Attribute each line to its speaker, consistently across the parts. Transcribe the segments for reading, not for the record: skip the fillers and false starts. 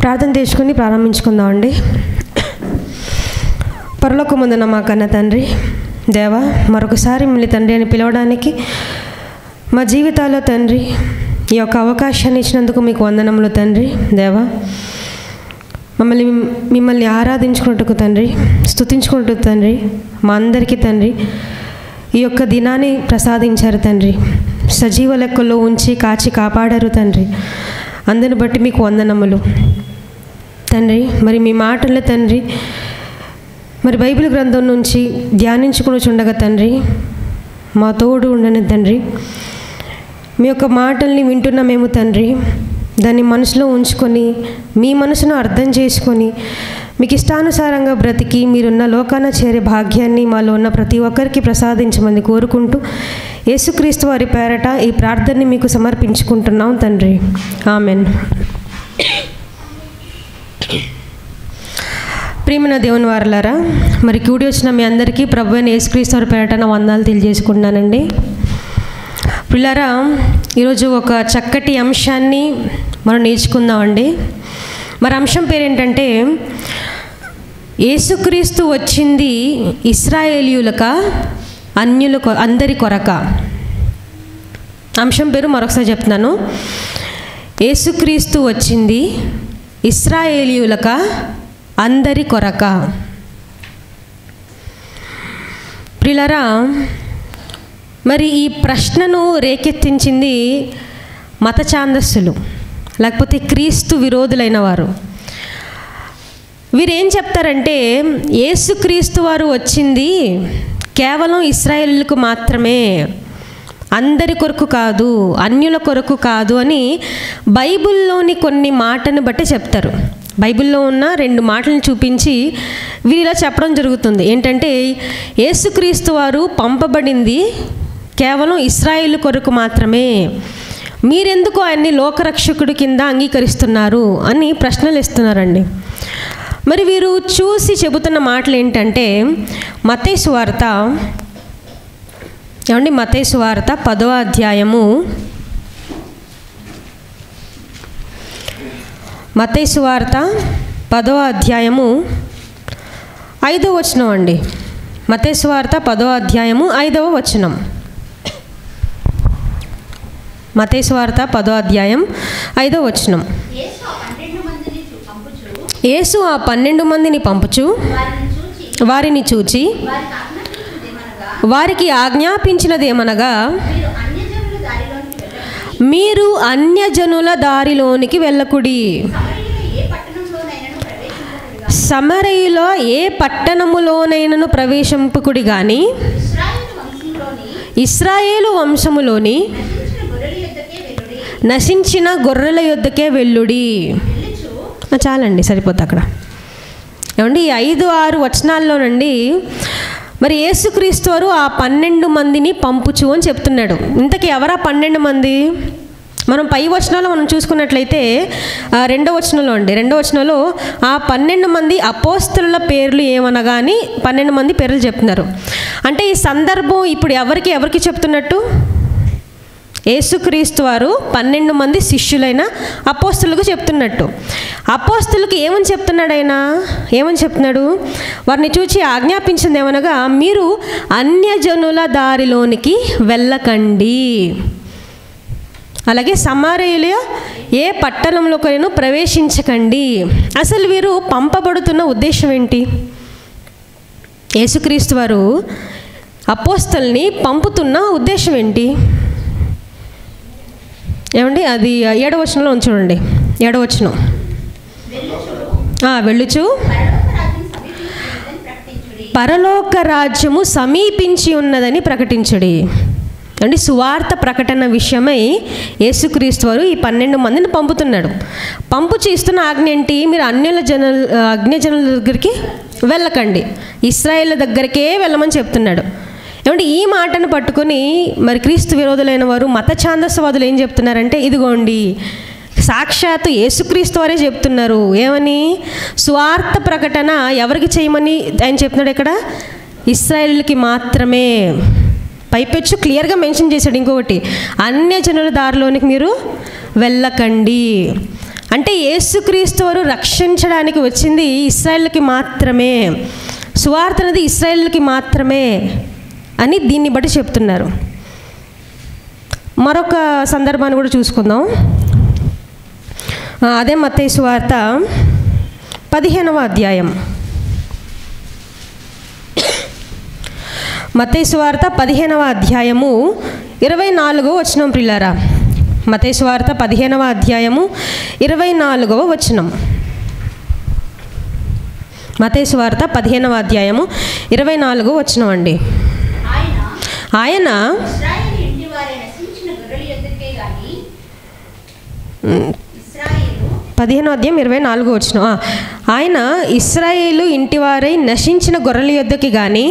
Speaker 1: ప్రార్థన చేసుకుని ప్రారంభించుకుందామండి. పరలోకమందున్న మా కన్న తండ్రి, దేవా, మరొకసారి మిమ్మల్ని తండ్రి అని పిలవడానికి మా జీవితాల్లో తండ్రి ఈ యొక్క అవకాశాన్ని ఇచ్చినందుకు మీకు వందనములు తండ్రి. దేవా, మిమ్మల్ని ఆరాధించుకున్నట్టుకు తండ్రి, స్తుతించుకున్నట్టుకు తండ్రి, మా అందరికీ తండ్రి ఈ యొక్క దినాన్ని ప్రసాదించారు తండ్రి. సజీవ లెక్కల్లో ఉంచి కాచి కాపాడారు తండ్రి. అందరిని బట్టి మీకు వందనములు తండ్రి. మరి మీ మాటల్లో తండ్రి, మరి బైబిల్ గ్రంథం నుంచి ధ్యానించుకుని చుండగా తండ్రి మా తోడు ఉండని తండ్రి. మీ యొక్క మాటల్ని వింటున్న మేము తండ్రి దాన్ని మనసులో ఉంచుకొని మీ మనసును అర్థం చేసుకొని మీకు ఇష్టానుసారంగా బ్రతికి మీరున్న లోకాన చేరే భాగ్యాన్ని మాలో ఉన్న ప్రతి ఒక్కరికి ప్రసాదించమని కోరుకుంటూ యేసుక్రీస్తు వారి పేరట ఈ ప్రార్థనని మీకు సమర్పించుకుంటున్నాం తండ్రి. ఆమెన్. ప్రియమైన దేవుని వారలారా, మరి కూడి వచ్చిన మీ అందరికీ ప్రభువైన యేసుక్రీస్తు వారి పేరట నా వందనాలు తెలియజేసుకుంటున్నానండి. పిల్లరా, ఈరోజు ఒక చక్కటి అంశాన్ని మనం నేర్చుకుందామండి. మరి అంశం పేరేంటంటే, యేసుక్రీస్తు వచ్చింది ఇశ్రాయేలీయులక అందరి కొరక. అంశం పేరు మరొకసారి చెప్తున్నాను. యేసుక్రీస్తు వచ్చింది ఇశ్రాయేలీయులక అందరి కొరక. ప్రియులారా, మరి ఈ ప్రశ్నను రేకెత్తించింది మత ఛాందస్సులు, లేకపోతే క్రీస్తు విరోధులైన వారు. వీరేం చెప్తారంటే, యేసుక్రీస్తు వారు వచ్చింది కేవలం ఇశ్రాయేలులకు మాత్రమే, అందరి కొరకు కాదు, అన్యుల కొరకు కాదు అని బైబిల్లోని కొన్ని మాటను బట్టి చెప్తారు. బైబిల్లో ఉన్న 2 మాటలను చూపించి వీరిలా చెప్పడం జరుగుతుంది. ఏంటంటే, యేసుక్రీస్తు వారు పంపబడింది కేవలం ఇశ్రాయేలు కొరకు మాత్రమే, మీరెందుకు ఆయన్ని లోకరక్షకుడి కింద అంగీకరిస్తున్నారు అని ప్రశ్నలు ఇస్తున్నారండి. మరి వీరు చూసి చెబుతున్న మాటలు ఏంటంటే, మత్తయి సువార్త 10వ అధ్యాయము, మత్తయి సువార్త 10వ అధ్యాయము 5వ వచనం అండి. మత్తయి సువార్త 10వ అధ్యాయము 5వ వచనం. మత్తయి సువార్త 10వ అధ్యాయం 5వ వచనం. యేసు ఆ 12 మందిని పంపుచు వారిని చూచి వారికి ఆజ్ఞాపించినదేమనగా, మీరు అన్యజనుల దారిలోనికి వెళ్ళకుడి, సమరయులో ఏ పట్టణములోనైనను ప్రవేశింపుకుడి గాని ఇశ్రాయేలు వంశములోని నశించిన గొర్రెల యొద్దకే వెళ్ళుడి. చాలండి, సరిపోతుంది అక్కడ. ఏమండి, 5-6 వచనాల్లోనండి మరి యేసుక్రీస్తు వారు ఆ 12 మందిని పంపుచు అని చెప్తున్నాడు. ఇంతకీ ఎవరా 12 మంది? మనం పై వచనంలో మనం చూసుకున్నట్లయితే 2వ వచనంలో అండి, 2వ వచనంలో ఆ 12 మంది అపోస్తలుల పేర్లు ఏమనగా అని 12 మంది పేర్లు చెప్తున్నారు. అంటే ఈ సందర్భం ఇప్పుడు ఎవరికి చెప్తున్నట్టు? యేసుక్రీస్తు వారు 12 మంది శిష్యులైన అపోస్తలులకు చెప్తున్నట్టు. అపోస్తలులకు ఏమని చెప్తున్నాడు ఆయన? ఏమని చెప్తున్నాడు? వారిని చూచి ఆజ్ఞాపించింది ఏమనగా, మీరు అన్యజనుల దారిలోనికి వెళ్ళకండి, అలాగే సమరయుల ఏ పట్టణంలోకైనా ప్రవేశించకండి. అసలు వీరు పంపబడుతున్న ఉద్దేశం ఏంటి? యేసుక్రీస్తు వారు అపోస్తల్ని పంపుతున్న ఉద్దేశం ఏంటి? ఏమండి, అది 7వ వచనంలో చూడండి. 7వ వచనం. వెళ్ళుచు పరలోక రాజ్యము సమీపించి ఉన్నదని ప్రకటించుడి. అంటే సువార్త ప్రకటన విషయమై యేసుక్రీస్తు వారు ఈ 12 మందిని పంపుతున్నాడు. పంపుచి ఇస్తున్న ఆజ్ఞ ఏంటి? మీరు అన్యజనుల దగ్గరికి వెళ్ళకండి, ఇశ్రాయేలు దగ్గరికే వెళ్ళమని చెప్తున్నాడు. ఏమంటే ఈ మాటను పట్టుకొని మరి క్రీస్తు విరోధులైన వారు మత ఛాందస్వాదులు ఏం చెప్తున్నారంటే, ఇదిగోండి సాక్షాత్తు యేసుక్రీస్తు వారే చెప్తున్నారు. ఏమని? స్వార్థ ప్రకటన ఎవరికి చేయమని ఆయన చెప్తున్నాడు ఇక్కడ? ఇశ్రాయేలుకి మాత్రమే. పైపెచ్చు క్లియర్గా మెన్షన్ చేశాడు ఇంకొకటి, అన్యజనుల దారిలోనికి మీరు వెళ్ళకండి. అంటే యేసుక్రీస్తు వారు రక్షించడానికి వచ్చింది ఇశ్రాయేలుకి మాత్రమే, సువార్త అనేది ఇశ్రాయేలుకి మాత్రమే అని దీన్ని బట్టి చెప్తున్నారు. మరొక సందర్భాన్ని కూడా చూసుకుందాం. అదే మత్తయి సువార్త 15వ అధ్యాయం. మత్తయి సువార్త 15వ అధ్యాయము 24వ వచనం ప్రియులారా. మత్తయి సువార్త 15వ అధ్యాయము 24వ వచనం. మత్తయి సువార్త 15వ అధ్యాయము 24వ వచనం అండి. ఆయన 15వ అధ్యాయం 24వ వచనం. ఆయన ఇశ్రాయేలు ఇంటివారై నశించిన గొర్రెల యొద్దకి కానీ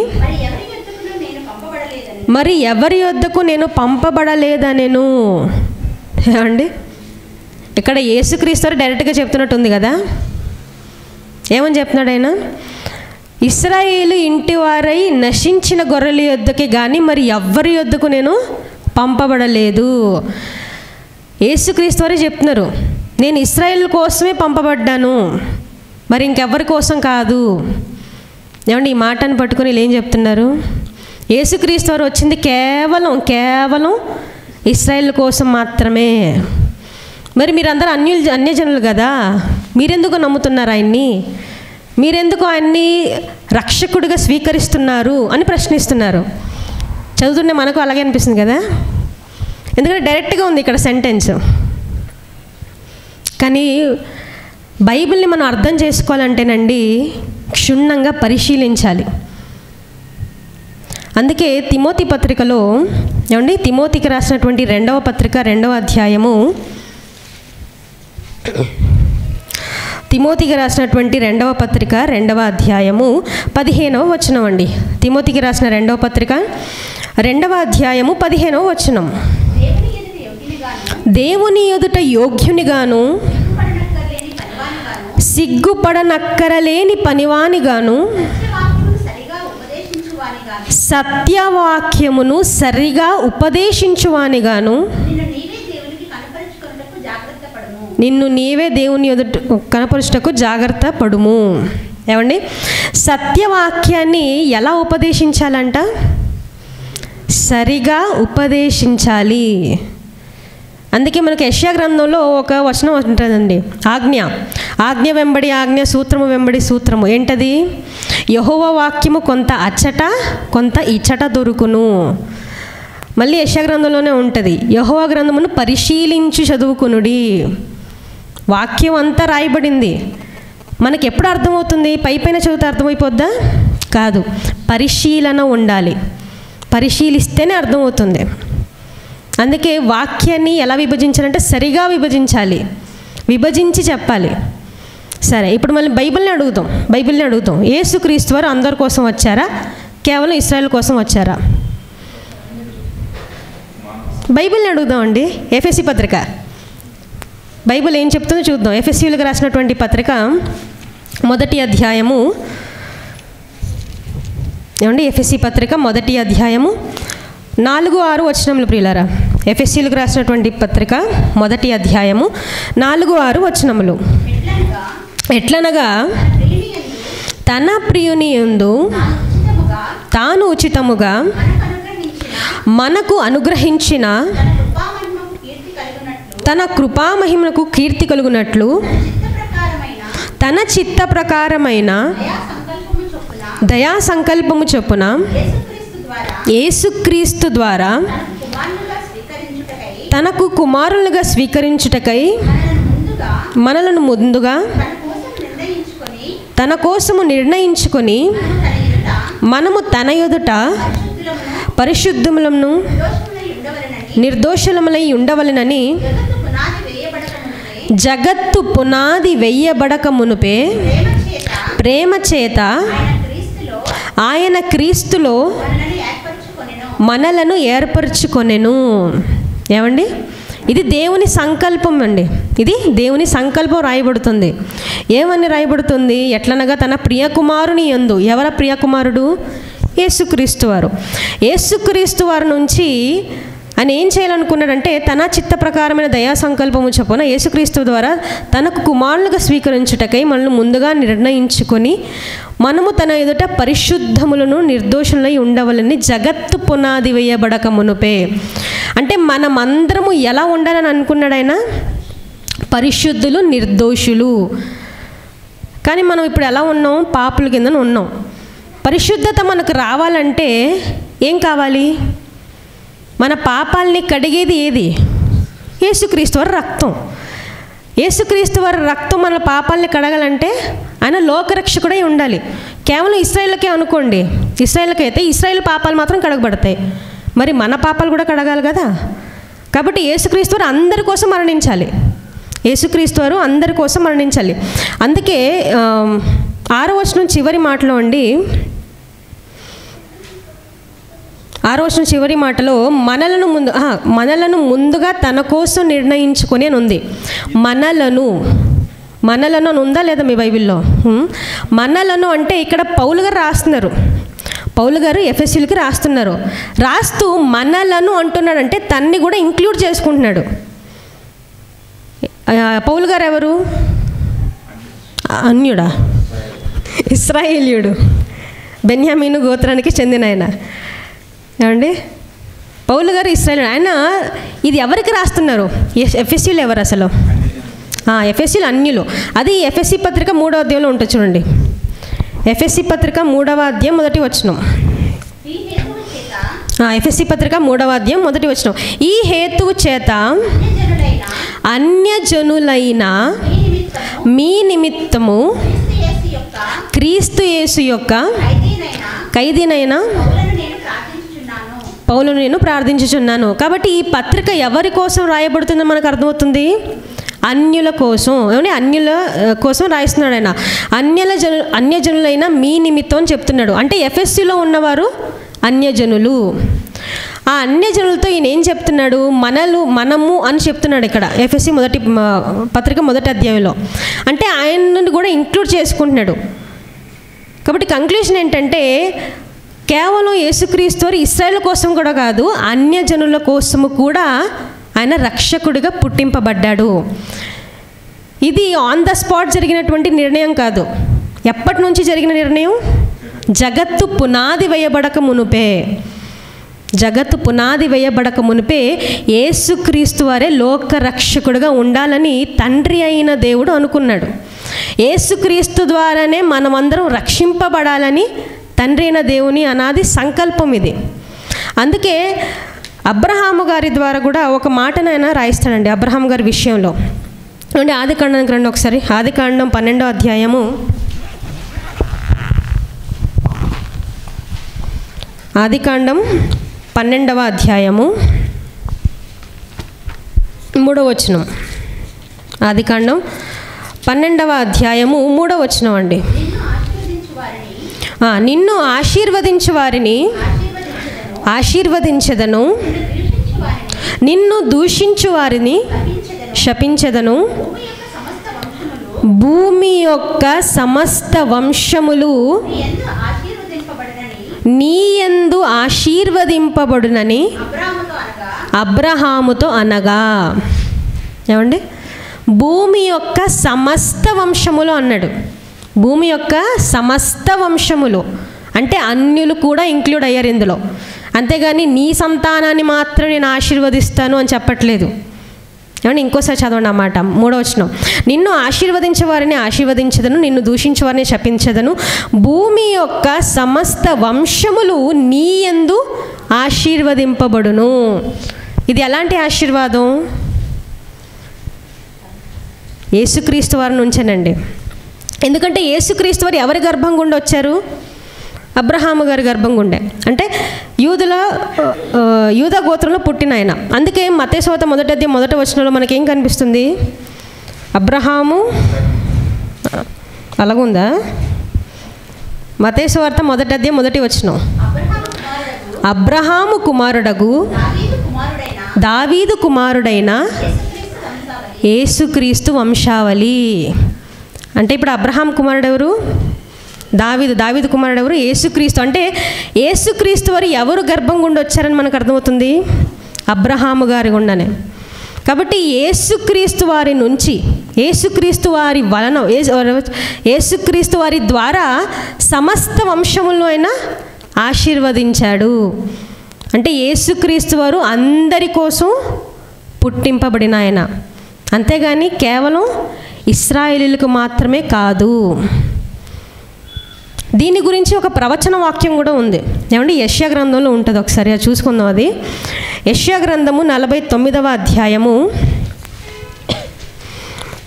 Speaker 1: మరి ఎవరి యొద్దకు నేను పంపబడలేదనెను. అండి ఇక్కడ యేసుక్రీస్తు డైరెక్ట్గా చెప్తున్నట్టుంది కదా. ఏమని చెప్తున్నాడు ఆయన? ఇశ్రాయేలు ఇంటి వారై నశించిన గొర్రెల యొద్దకి కానీ మరి ఎవరి యొద్దకు నేను పంపబడలేదు. యేసుక్రీస్తు వారే చెప్తున్నారు, నేను ఇశ్రాయేల్ కోసమే పంపబడ్డాను, మరి ఇంకెవరి కోసం కాదు. ఏమండి ఈ మాటను పట్టుకొని వీళ్ళు ఏం చెప్తున్నారు? యేసుక్రీస్తు వారు వచ్చింది కేవలం ఇశ్రాయేల్ కోసం మాత్రమే. మరి మీరందరూ అన్యజనులు కదా, మీరెందుకు నమ్ముతున్నారు ఆయన్ని? మీరెందుకు ఆయన్ని రక్షకుడిగా స్వీకరిస్తున్నారు అని ప్రశ్నిస్తున్నారు. చదువుతుంటే మనకు అలాగే అనిపిస్తుంది కదా, ఎందుకంటే డైరెక్ట్గా ఉంది ఇక్కడ సెంటెన్స్. కానీ బైబిల్ని మనం అర్థం చేసుకోవాలంటేనండి క్షుణ్ణంగా పరిశీలించాలి. అందుకే తిమోతి పత్రికలో ఏమండి, తిమోతికి రాసినటువంటి 2వ పత్రిక 2వ అధ్యాయము, తిమోతికి రాసినటువంటి 2వ పత్రిక 2వ అధ్యాయము 15వ వచనం అండి. తిమోతికి రాసిన 2వ పత్రిక 2వ అధ్యాయము 15వ వచనం. దేవుని ఎదుట యోగ్యునిగాను సిగ్గుపడనక్కరలేని పనివానిగాను సత్యవాక్యమును సరిగా ఉపదేశించువానిగాను నిన్ను నీవే దేవుని ఎదుట కనపరుచుటకు జాగ్రత్త పడుము. ఏమండి సత్యవాక్యాన్ని ఎలా ఉపదేశించాలంట? సరిగా ఉపదేశించాలి. అందుకే మనకి యెషయా గ్రంథంలో ఒక వచనం ఉంటుందండి, ఆజ్ఞ వెంబడి ఆజ్ఞ, సూత్రము వెంబడి సూత్రము. ఏంటది? యెహోవా వాక్యము కొంత అచ్చట కొంత ఇచ్చట దొరుకును. మళ్ళీ యెషయా గ్రంథంలోనే ఉంటుంది, యెహోవా గ్రంథమును పరిశీలించి చదువుకునుడి. వాక్యం అంతా రాయబడింది. మనకి ఎప్పుడు అర్థమవుతుంది? పైన చదివితే అర్థమైపోద్దా? కాదు, పరిశీలన ఉండాలి. పరిశీలిస్తేనే అర్థమవుతుంది. అందుకే వాక్యాన్ని ఎలా విభజించాలంటే సరిగా విభజించాలి, విభజించి చెప్పాలి. సరే, ఇప్పుడు మళ్ళీ బైబిల్ని అడుగుతాం. యేసుక్రీస్తు వారు అందరి కోసం వచ్చారా, కేవలం ఇశ్రాయేల్ కోసం వచ్చారా? బైబిల్ని అడుగుదామండి. ఎఫెసీ పత్రిక బైబిల్ ఏం చెప్తుందో చూద్దాం. ఎఫెసీయులకు రాసినటువంటి పత్రిక 1వ అధ్యాయము, ఏమండి ఎఫెసీ పత్రిక 1వ అధ్యాయము 4-6 వచనములు ప్రియులారా. ఎఫెసీయులకు రాసినటువంటి పత్రిక 1వ అధ్యాయము 4-6 వచనములు. ఎట్లనగా తన ప్రియుని యందు తాను ఉచితముగా మనకు అనుగ్రహించిన తన కృపామహిమకు కీర్తి కలుగునట్లు తన చిత్త ప్రకారమైన దయా సంకల్పము చొప్పున యేసుక్రీస్తు ద్వారా తనకు కుమారులుగా స్వీకరించుటకై మనలను ముందుగా తన కోసము నిర్ణయించుకొని మనము తన ఎదుట పరిశుద్ధములను నిర్దోషులములై ఉండవలెనని జగత్తు పునాది వేయబడక మునుపే ప్రేమ చేత ఆయన క్రీస్తులో మనలను ఏర్పరచుకొనెను. ఏమండి, ఇది దేవుని సంకల్పం అండి. ఇది దేవుని సంకల్పం రాయబడుతుంది. ఏమని రాయబడుతుంది? ఎట్లనగా తన ప్రియకుమారుని యందు. ఎవర ప్రియకుమారుడు? యేసుక్రీస్తు వారు. యేసుక్రీస్తు వారి నుంచి ఆయన ఏం చేయాలనుకున్నాడంటే తన చిత్త ప్రకారమైన దయా సంకల్పము చొప్పున యేసుక్రీస్తు ద్వారా తనకు కుమారులుగా స్వీకరించుటకై మనల్ని ముందుగా నిర్ణయించుకొని మనము తన ఎదుట పరిశుద్ధములను నిర్దోషులై ఉండవలని జగత్తు పునాది వేయబడక మునుపే. అంటే మనమందరము ఎలా ఉండాలని అనుకున్నాడు ఆయన? పరిశుద్ధులు, నిర్దోషులు. కానీ మనం ఇప్పుడు ఎలా ఉన్నాం? పాపుల కింద ఉన్నాం. పరిశుద్ధత మనకు రావాలంటే ఏం కావాలి? మన పాపాలని కడిగేది ఏది? యేసుక్రీస్తు వారి రక్తం. యేసుక్రీస్తు వారి రక్తం మన పాపాలని కడగాలంటే ఆయన లోకరక్షకుడై ఉండాలి. కేవలం ఇశ్రాయేలుకే అనుకోండి, ఇశ్రాయేలుకి అయితే ఇశ్రాయేలు పాపాలు మాత్రం కడగబడతాయి, మరి మన పాపాలు కూడా కడగాలి కదా. కాబట్టి యేసుక్రీస్తు వారు అందరి కోసం మరణించాలి. యేసుక్రీస్తు వారు అందరి కోసం మరణించాలి. అందుకే 6వ వచనం చివరి మాటలో అండి, 6వ వచనం చివరి మాటలో మనలను ముందుగా తన కోసం నిర్ణయించుకొని అని ఉంది. మనలను అని ఉందా లేదా మీ బైబిల్లో? మనలను అంటే ఇక్కడ పౌలు గారు రాస్తున్నారు. పౌలు గారు ఎఫెసీయులకి రాస్తున్నారు. రాస్తూ మనలను అంటున్నాడంటే తన్ని కూడా ఇంక్లూడ్ చేసుకుంటున్నాడు. పౌలు గారు ఎవరు? అన్యుడా? ఇశ్రాయేలీయుడు, బెన్యామీను గోత్రానికి చెందిన ఆయన. ఏమండి, పౌలు గారు ఇశ్రాయేలు. ఆయన ఇది ఎవరికి రాస్తున్నారు? ఎఫెసీయులు ఎవరు అసలు? ఎఫెసీయులు అన్యులు. అది ఎఫెసీ పత్రిక 3వ అధ్యాయంలో ఉంటుంది చూడండి. ఎఫెసీ పత్రిక 3వ అధ్యాయం 1వ వచనం. ఎఫెసీ పత్రిక 3వ అధ్యాయం 1వ వచనం. ఈ హేతువు చేత అన్యజనులైన మీ నిమిత్తము క్రీస్తు యేసు యొక్క ఖైదీనైన పౌలును నేను ప్రార్థించుచున్నాను. కాబట్టి ఈ పత్రిక ఎవరి కోసం రాయబడుతుందో మనకు అర్థమవుతుంది. అన్యుల కోసం. ఏమంటే అన్యుల కోసం రాయిస్తున్నాడు ఆయన. అన్యజనులైన మీ నిమిత్తం అని చెప్తున్నాడు. అంటే ఎఫెసీలో ఉన్నవారు అన్యజనులు. ఆ అన్యజనులతో ఈయన ఏం చెప్తున్నాడు? మనము అని చెప్తున్నాడు ఇక్కడ ఎఫెసీ పత్రిక 1వ అధ్యాయంలో. అంటే ఆయనను కూడా ఇంక్లూడ్ చేసుకుంటున్నాడు. కాబట్టి కంక్లూషన్ ఏంటంటే కేవలం యేసుక్రీస్తు ఇశ్రాయేలు కోసం కూడా కాదు, అన్యజనుల కోసము కూడా ఆయన రక్షకుడిగా పుట్టింపబడ్డాడు. ఇది ఆన్ ద స్పాట్ జరిగినటువంటి నిర్ణయం కాదు. ఎప్పటి నుంచి జరిగిన నిర్ణయం? జగత్తు పునాది వేయబడక మునుపే. జగత్తు పునాది వేయబడక మునిపే యేసుక్రీస్తు వారే లోక రక్షకుడిగా ఉండాలని తండ్రి అయిన దేవుడు అనుకున్నాడు. యేసుక్రీస్తు ద్వారానే మనమందరం రక్షింపబడాలని తండ్రి అయిన దేవుని అనాది సంకల్పం ఇది. అందుకే అబ్రహాము గారి ద్వారా కూడా ఒక మాటనైనా రాయిస్తాడండి అబ్రహాం గారి విషయంలో. అంటే ఆదికాండానికి రండి ఒకసారి. ఆదికాండం 12వ అధ్యాయము. ఆదికాండం 12వ అధ్యాయము 3వ వచనం. ఆదికాండం 12వ అధ్యాయము 3వ వచనం అండి. నిన్ను ఆశీర్వదించు వారిని ఆశీర్వదించెదను, నిన్ను దూషించు వారిని శపించెదను. భూమి యొక్క సమస్త వంశములు నీ యందు ఆశీర్వదింపబడునని అబ్రహాముతో అనగా. ఏమండి, భూమి యొక్క సమస్త వంశములు అన్నాడు. భూమి యొక్క సమస్త వంశములు అంటే అన్యులు కూడా ఇంక్లూడ్ అయ్యారు ఇందులో. అంతేగాని నీ సంతానాన్ని మాత్రం నేను ఆశీర్వదిస్తాను అని చెప్పట్లేదు. ఏమంటే ఇంకోసారి చదవండి అన్నమాట. 3వ వచనం. నిన్ను ఆశీర్వదించే వారిని ఆశీర్వదించదను, నిన్ను దూషించే వారిని శపించదను. భూమి యొక్క సమస్త వంశములు నీ యందు ఆశీర్వదింపబడును. ఇది ఎలాంటి ఆశీర్వాదం? యేసుక్రీస్తు వారి నుంచేనండి. ఎందుకంటే యేసుక్రీస్తు వారు ఎవరి గర్భం గుండా వచ్చారు? అబ్రహాము గారి గర్భం గుండె. అంటే యూదా గోత్రంలో పుట్టిన ఆయన. అందుకే మత్తయి సువార్త 1వ అధ్యాయం 1వ వచనంలో మనకేం కనిపిస్తుంది? అబ్రహాము అలాగుందా? మత్తయి సువార్త 1వ అధ్యాయం 1వ వచనం. అబ్రహాము కుమారుడగు దావీదు కుమారుడైన యేసుక్రీస్తు వంశావళి. అంటే ఇప్పుడు అబ్రహాం కుమారుడు ఎవరు? దావీదు కుమారుడు ఎవరు? యేసుక్రీస్తు. అంటే యేసుక్రీస్తు వారు ఎవరు గర్భం గుండా వచ్చారని మనకు అర్థమవుతుంది? అబ్రహాము గారి గుండానే. కాబట్టి యేసుక్రీస్తు వారి నుంచి, యేసుక్రీస్తు వారి వలన, యేసుక్రీస్తు వారి ద్వారా సమస్త వంశములను ఆయన ఆశీర్వదించాడు. అంటే యేసుక్రీస్తు వారు అందరి కోసం పుట్టింపబడిన ఆయన, అంతేగాని కేవలం ఇశ్రాయేలీయులకు మాత్రమే కాదు. దీని గురించి ఒక ప్రవచన వాక్యం కూడా ఉంది. ఏమంటే యెషయా గ్రంథంలో ఉంటుంది, ఒకసారి అది చూసుకుందాం. అది యెషయా గ్రంథము 49వ అధ్యాయము,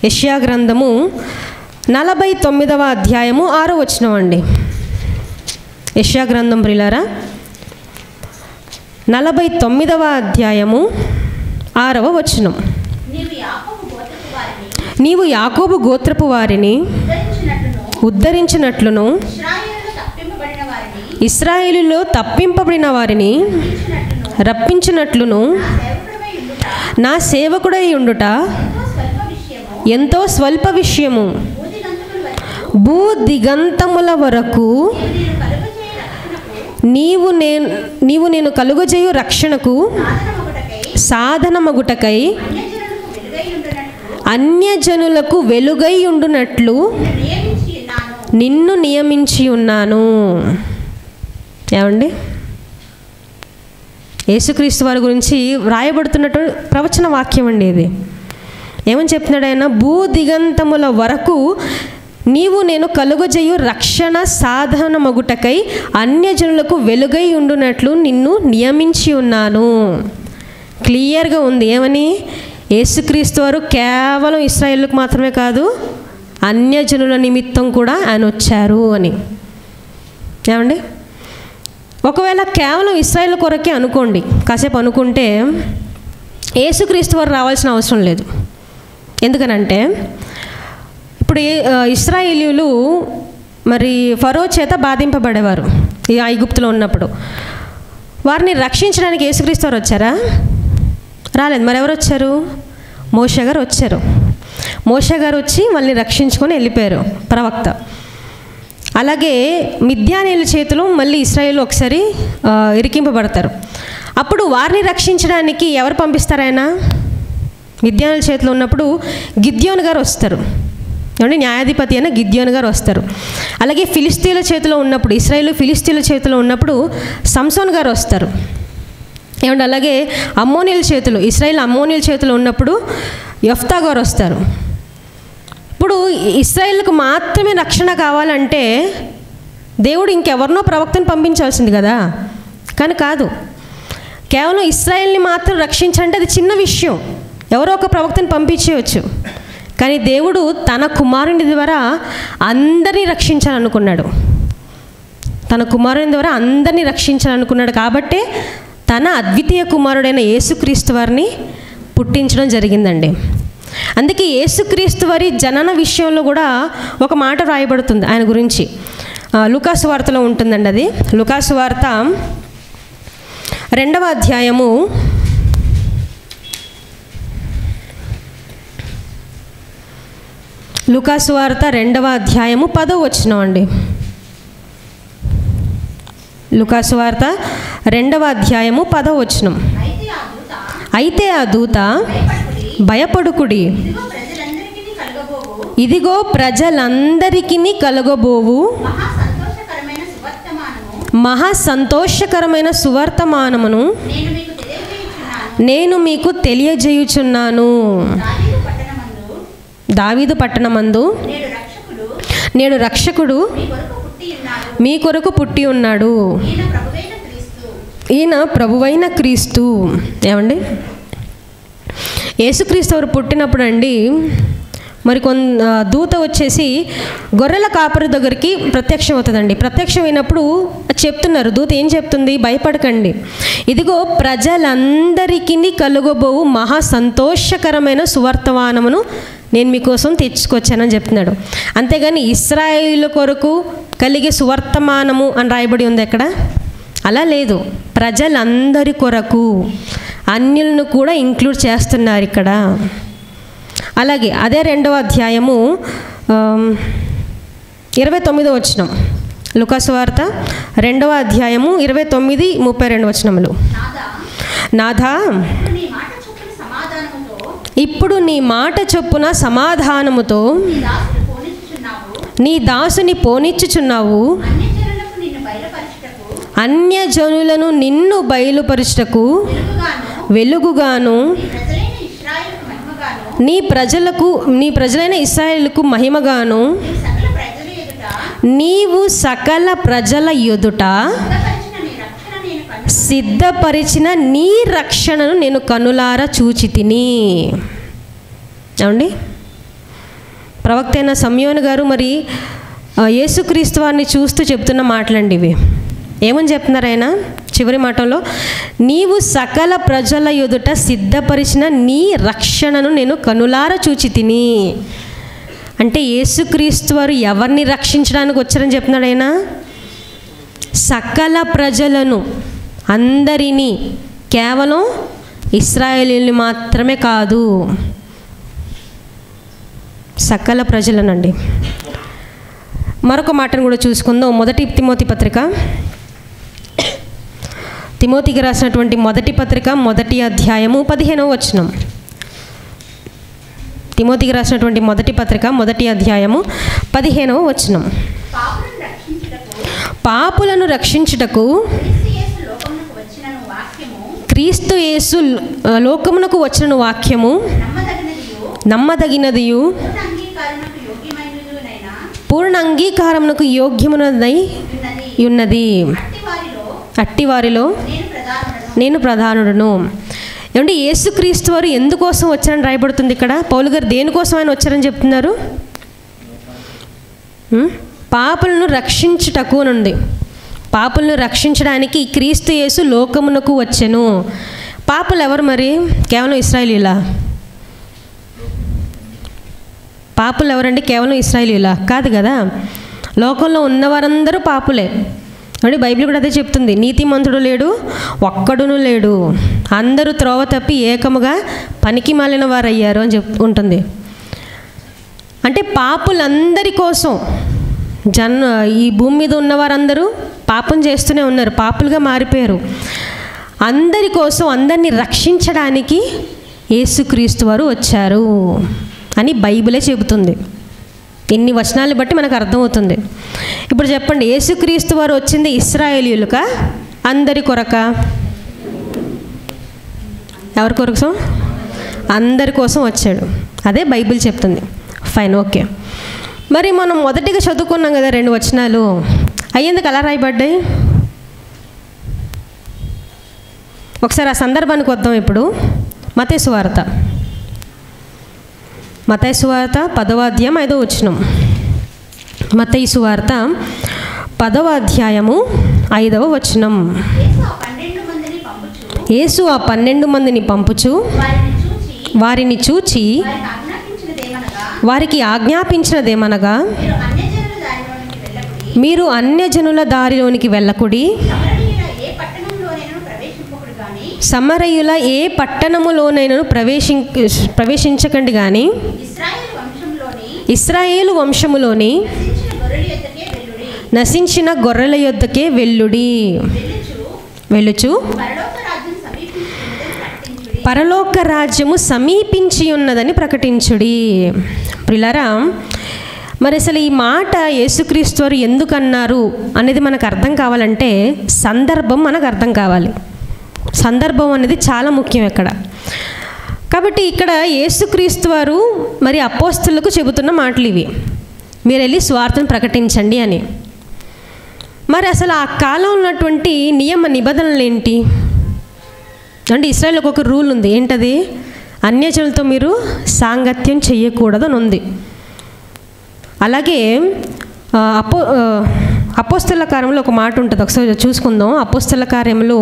Speaker 1: యెషయా గ్రంథము 49వ అధ్యాయము 6వ వచనం అండి. యెషయా గ్రంథం ప్రియులారా 49వ అధ్యాయము 6వ వచనం. నీవు యాకోబు గోత్రపు వారిని ఉద్ధరించినట్లును ఇశ్రాయేలులో తప్పింపబడిన వారిని రప్పించినట్లును నా సేవకుడై ఉండుట ఎంతో స్వల్ప విషయము. భూ దిగంతముల వరకు నీవు నేను కలుగజేయు రక్షణకు సాధనమగుటకై అన్యజనులకు వెలుగై ఉండునట్లు నిన్ను నియమించి ఉన్నాను. ఏమండి, యేసుక్రీస్తు వారి గురించి వ్రాయబడుతున్నట్టు ప్రవచన వాక్యం అండి ఇది. ఏమని చెప్తున్నాడు ఆయన? భూ దిగంతముల వరకు నేను కలుగజేయు రక్షణ సాధనమగుటకై అన్యజనులకు వెలుగై ఉండునట్లు నిన్ను నియమించి ఉన్నాను. క్లియర్గా ఉంది. ఏమని? యేసుక్రీస్తు వారు కేవలం ఇశ్రాయేలుకు మాత్రమే కాదు, అన్యజనుల నిమిత్తం కూడా ఆయన వచ్చారు అని. ఏమండి, ఒకవేళ కేవలం ఇశ్రాయేలు కొరకే అనుకోండి, కాసేపు అనుకుంటే యేసుక్రీస్తు వారు రావాల్సిన అవసరం లేదు. ఎందుకనంటే ఇప్పుడు ఇశ్రాయేలీయులు మరి ఫరో చేత బాధింపబడేవారు ఈ ఐగుప్తులో ఉన్నప్పుడు. వారిని రక్షించడానికి యేసుక్రీస్తు వారు వచ్చారా? రాలేదు. మరి ఎవరు వచ్చారు? మోషే గారు వచ్చారు. మోషే గారు వచ్చి వాళ్ళని రక్షించుకొని వెళ్ళిపోయారు, ప్రవక్త. అలాగే మిద్యానీయుల చేతిలో మళ్ళీ ఇశ్రాయేలు ఒకసారి ఇరికింపబడతారు. అప్పుడు వారిని రక్షించడానికి ఎవరు పంపిస్తారు? ఆయన మిద్యానీయుల చేతిలో ఉన్నప్పుడు గిద్యోను గారు వస్తారు. ఏమంటే న్యాయాధిపతి అయిన గిద్యోను గారు వస్తారు. అలాగే ఫిలిస్తీన్ల చేతిలో ఉన్నప్పుడు, ఇశ్రాయేలు ఫిలిస్తీన్ల చేతిలో ఉన్నప్పుడు సంసోన్ గారు వస్తారు. ఏమంటే అలాగే అమ్మోనీయుల చేతులు, ఇశ్రాయేల్ అమ్మోనీయుల చేతిలో ఉన్నప్పుడు యెఫ్తా గారు వస్తారు. ఇప్పుడు ఇశ్రాయేల్కు మాత్రమే రక్షణ కావాలంటే దేవుడు ఇంకెవరినో ప్రవక్తను పంపించాల్సింది కదా, కానీ కాదు. కేవలం ఇశ్రాయేల్ని మాత్రం రక్షించాలంటే అది చిన్న విషయం, ఎవరో ఒక ప్రవక్తను పంపించేయచ్చు. కానీ దేవుడు తన కుమారుని ద్వారా అందరినీ రక్షించాలనుకున్నాడు. తన కుమారుని ద్వారా అందరినీ రక్షించాలనుకున్నాడు. కాబట్టే తన అద్వితీయ కుమారుడైన యేసుక్రీస్తు వారిని పుట్టించడం జరిగిందండి. అందుకే యేసుక్రీస్తు వారి జనన విషయంలో కూడా ఒక మాట రాయబడుతుంది ఆయన గురించి. లూకాసు వార్తలో ఉంటుందండి. అది లూకాసు వార్త 2వ అధ్యాయము 10వ వచనం అండి. లూకాసు వార్త 2వ అధ్యాయము 10వ వచనం. అయితే ఆ దూత భయపడుకుడి, ఇదిగో ప్రజలందరికీ కలగబోవు మహా సంతోషకరమైన సువర్తమానమును నేను మీకు తెలియజేయుచున్నాను. దావీదు పట్టణమందు నేడు రక్షకుడు మీ కొరకు పుట్టి ఉన్నాడు. ఈయన ప్రభువైన క్రీస్తు. ఏమండి, యేసుక్రీస్తు వారు పుట్టినప్పుడు అండి మరి దూత వచ్చేసి గొర్రెల కాపరి దగ్గరికి ప్రత్యక్షం అవుతుందండి. ప్రత్యక్షమైనప్పుడు చెప్తున్నారు, దూత ఏం చెప్తుంది? భయపడకండి, ఇదిగో ప్రజలందరికీ కలుగబోవు మహా సంతోషకరమైన సువర్తమానమును నేను మీకోసం తెచ్చుకొచ్చానని చెప్తున్నాడు. అంతేగాని ఇశ్రాయేలు కొరకు కలిగే సువర్తమానము అని రాయబడి ఉంది ఎక్కడ? అలా లేదు. ప్రజలందరి కొరకు, అన్యులను కూడా ఇంక్లూడ్ చేస్తున్నారు ఇక్కడ. అలాగే అదే 2వ అధ్యాయము 29వ వచనం. లూకాసు వార్త 2వ అధ్యాయము 29, 32 వచనములు. నాథా, ఇప్పుడు నీ మాట చొప్పున సమాధానముతో నీ దాసుని పోనిచ్చుచున్నావు. అన్యజనులను నిన్ను బయలుపరచుటకు వెలుగుగాను, నీ ప్రజలైన ఇశ్రాయేలుకు మహిమగాను, నీవు సకల ప్రజల ఎదుట సిద్ధపరిచిన నీ రక్షణను నేను కనులారా చూచితిని. ఏమండి, ప్రవక్త అయిన సమయోను గారు మరి యేసుక్రీస్తు వారిని చూస్తూ చెప్తున్న మాటలండి ఇవి. ఏమని చెప్తున్నారు ఆయన చివరి మాటలో? నీవు సకల ప్రజల ఎదుట సిద్ధపరిచిన నీ రక్షణను నేను కనులారా చూచితిని. అంటే యేసుక్రీస్తు వారు ఎవరిని రక్షించడానికి వచ్చారని చెప్తున్నాడు ఆయన? సకల ప్రజలను, అందరినీ, కేవలం ఇశ్రాయేలీయుల్ని మాత్రమే కాదు, సకల ప్రజలనండి. మరొక మాటను కూడా చూసుకుందాం. మొదటి తిమోతి పత్రిక, తిమోతికి రాసినటువంటి మొదటి పత్రిక 1వ అధ్యాయము 15వ వచనం. తిమోతికి రాసినటువంటి మొదటి పత్రిక 1వ అధ్యాయము 15వ వచనం. పాపులను రక్షించుటకు క్రీస్తు యేసు లోకమునకు వచ్చిన వాక్యము నమ్మదగినదియు పూర్ణ అంగీకారమునకు యోగ్యమునదై ఉన్నది. అట్టివారిలో నేను ప్రధానుడును. ఏమంటే యేసుక్రీస్తు వారు ఎందుకోసం వచ్చారని రాయబడుతుంది ఇక్కడ? పౌలు గారు దేనికోసం ఆయన వచ్చారని చెప్తున్నారు? పాపులను రక్షించుటకు నుండి, పాపులను రక్షించడానికి క్రీస్తు యేసు లోకమునకు వచ్చెను. పాపులు ఎవరు మరి? కేవలం ఇశ్రాయేలీయులా? పాపులు ఎవరండి? కేవలం ఇశ్రాయేలీయులా? కాదు కదా. లోకంలో ఉన్నవారందరూ పాపులే. అంటే బైబిల్ కూడా అదే చెప్తుంది. నీతిమంతుడు లేడు, ఒక్కడును లేడు, అందరూ త్రోవ తప్పి ఏకముగా పనికి మాలిన వారు అయ్యారు అని ఉంటుంది. అంటే పాపులందరి కోసం ఈ భూమి మీద ఉన్నవారందరూ పాపం చేస్తూనే ఉన్నారు, పాపులుగా మారిపోయారు. అందరి కోసం, అందరినీ రక్షించడానికి యేసుక్రీస్తు వారు వచ్చారు అని బైబిలే చెబుతుంది. ఇన్ని వచనాలు బట్టి మనకు అర్థమవుతుంది. ఇప్పుడు చెప్పండి, యేసుక్రీస్తు వారు వచ్చింది ఇశ్రాయేలీయులకా, అందరి కొరక? ఎవరి కోసం? అందరి కోసం వచ్చాడు. అదే బైబిల్ చెప్తుంది. Fine, okay. మరి మనం మొదటిగా చదువుకున్నాం కదా 2 వచనాలు, అయ్యేందుకు అలా రాయబడ్డాయి? ఒకసారి ఆ సందర్భానికి వద్దాం. ఇప్పుడు మత్తయి సువార్త 10వ అధ్యాయం 5వ వచనం. మత్తయి సువార్త 10వ అధ్యాయము 5వ వచనం. యేసు ఆ 12 మందిని పంపుచు వారిని చూచి వారికి ఆజ్ఞాపించినదేమనగా, మీరు అన్యజనుల దారిలోనికి వెళ్ళకుడి, సమరయుల ఏ పట్టణములోనైనా ప్రవేశించకండి కానీ ఇశ్రాయేలు వంశములోని నశించిన గొర్రెల యొద్దకే వెళ్ళుడి. వెళ్ళుచు పరలోక రాజ్యము సమీపించి ఉన్నదని ప్రకటించుడి. ప్రియులారా, మరి అసలు ఈ మాట యేసుక్రీస్తు వారు ఎందుకన్నారు అనేది మనకు అర్థం కావాలంటే సందర్భం మనకు అర్థం కావాలి. సందర్భం అనేది చాలా ముఖ్యం ఇక్కడ. కాబట్టి ఇక్కడ యేసుక్రీస్తు వారు మరి అపోస్తలులకు చెబుతున్న మాటలు ఇవి, మీరు వెళ్ళి స్వార్థను ప్రకటించండి అని. మరి అసలు ఆ కాలంలో ఉన్నటువంటి నియమ నిబంధనలు ఏంటి అంటే, ఇశ్రాయేలుకు ఒక రూల్ ఉంది. ఏంటది? అన్యజనులతో మీరు సాంగత్యం చెయ్యకూడదు అని ఉంది. అలాగే అపోస్తల కార్యములో ఒక మాట ఉంటుంది, ఒకసారి చూసుకుందాం. అపోస్తల కార్యములు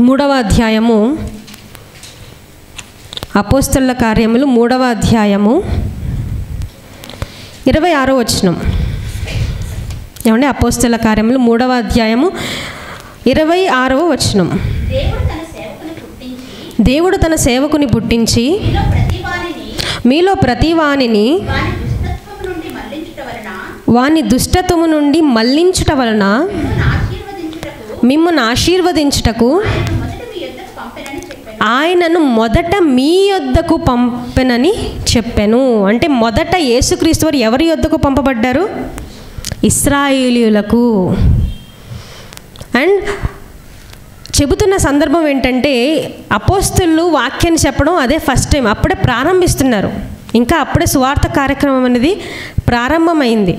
Speaker 1: 3వ అధ్యాయము, అపోస్తల కార్యములు 3వ అధ్యాయము 26వ వచనం. ఏమండి? అపోస్తల కార్యములు 3వ అధ్యాయము 26వ వచనం. దేవుడు తన సేవకుని పుట్టించి మీలో ప్రతివానిని వాని దుష్టత్వము నుండి మళ్లించుట వలన మిమ్మును ఆశీర్వదించుటకు ఆయనను మొదట మీ యొద్దకు పంపెనని చెప్పాను. అంటే మొదట యేసుక్రీస్తు వారు ఎవరి యొద్దకు పంపబడ్డారు? ఇశ్రాయేలీయులకు. అండ్ చెబుతున్న సందర్భం ఏంటంటే అపోస్తలులు వాక్యాన్ని చెప్పడం అదే ఫస్ట్ టైం, అప్పుడే ప్రారంభిస్తున్నారు. ఇంకా అప్పుడే సువార్త కార్యక్రమం అనేది ప్రారంభమైంది.